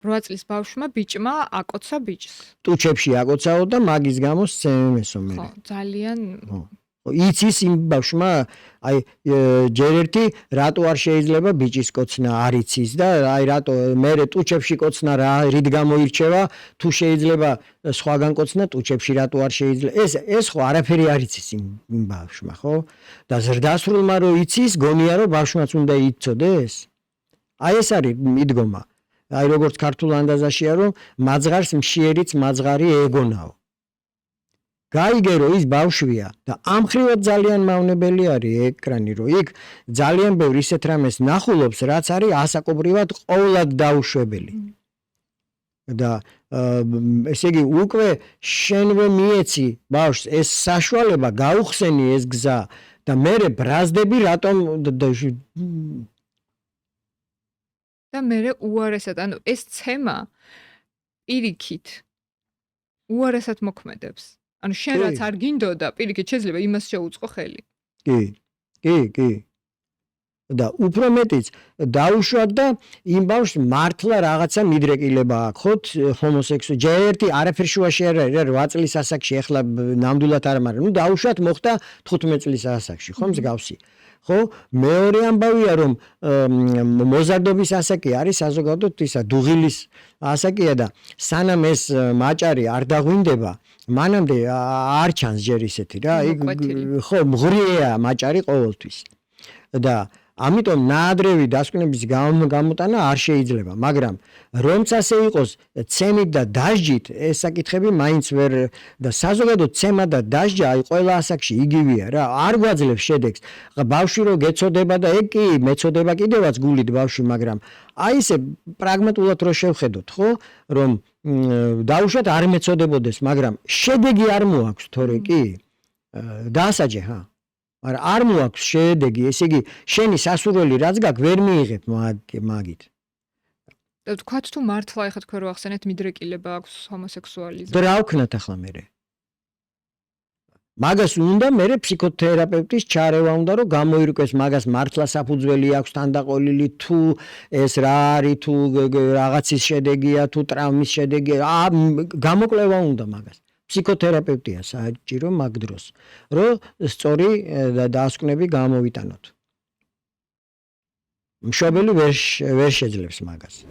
8 წლის ბავშვმა ბიჭმა აკოცა ბიჭს. ტუჩებში აკოცაო და მაგის გამო სცემესო მე. ხო, ძალიან იცის იმ ბავშვმა აი ჯერ ერთი რატო არ შეიძლება ბიჭის კოცნა არ იცის და აი რატო მე ტუჩებში კოცნა რა რით გამოირჩევა თუ შეიძლება სხვაგან კოცნა ტუჩებში რატო არ შეიძლება ეს ხო არაფერი არ იცის იმ ბავშვმა ხო და ზრდასრულმა რო იცის გონია რომ ბავშვმაც უნდა იცოდეს აი ეს არის მიდგომა აი როგორც ქართულ ანდაზაშია რომ მაძღარს მშიერიც მაძღარი ეგონაო გაიგე რომ ის ბავშვია და ამხრივად ძალიან მავნებელი არის ეკრანი რომ იქ ძალიან ბევრ ისეთ რამეს ნახულობს რაც არის ასაკობრივად ყოვლად დაუშვებელი და ესე იგი უკვე შენვე მიეცი ბავშვს ეს საშუალება გაუხსენი ეს გზა და მე ბრაზდები რატომ და მე უარესად ანუ ეს ცემა პირიქით უარესად მოქმედებს ანუ შენ რაც არ გინდოდა პირიქით შეიძლება იმას შეუწყო ხელი კი და უფრო მეტიც დაუშვათ და იმ ბავშვს მართლა რაღაცა მიდრეკილება აქვს ხო ჰომოსექსუალი ჯერ ერთი არაფერ შუაში არ არის 8 წლის ასაკში ეხლა ნამდვილად არ მაგრამ ნუ დაუშვათ მოხდა 15 წლის ასაკში ხო მსგავსი ხო მეორე ამბავია რომ მოზარდობის ასაკი არის საზოგადოებრივ ისა დუღილის ასაკია და სანამ ეს მაჭარი არ დაღვინდება მანამდე არ ჩანს ჯერ ისეთი რა ხო მღრიეა მაჭარი ყოველთვის და ამიტომ ნაადრევი დასკვნების გამოტანა არ შეიძლება მაგრამ რომც ასე იყოს ცემით და დასჯით ეს საკითხები მაინც ვერ და საზოგადოებრივ ცემა და დასჯა აი ყველა ასაკში იგივეა რა არ გვაძლევს შედეგს ბავშვი რო გეცოდება და ეგ კი მეცოდება კიდევაც გულით ბავშვი მაგრამ აი ესე პრაგმატულად რო შევხედოთ ხო რომ დაუშვათ არ მეცოდებოდეს მაგრამ შედეგი არ მოაქვს თორე კი დაასაჯე ხა მაგრამ არ მოაქვს შედეგი ესე იგი შენი სასურველი რაც გაქვს ვერ მიიღებ მაგით და თქვათ თუ მართლა ეხლა თქვენ რო ახსენეთ მიდრეკილება აქვს ჰომოსექსუალიზმს და რა ვქნათ ახლა მე მაგას უნდა მე ფსიქოთერაპევტის ჩარევა უნდა რომ გამოირკვეს მაგას მართლა საფუძველი აქვს თანდაყოლილი თუ ეს რა არის თუ რაღაცის შედეგია თუ ტრამვის შედეგია გამოკვლევა უნდა მაგას ფსიქოთერაპევტია საჭირო მაგ დროს რომ სწორი დასკვნები გამოვიტანოთ მშობელი ვერ შეძლებს მაგას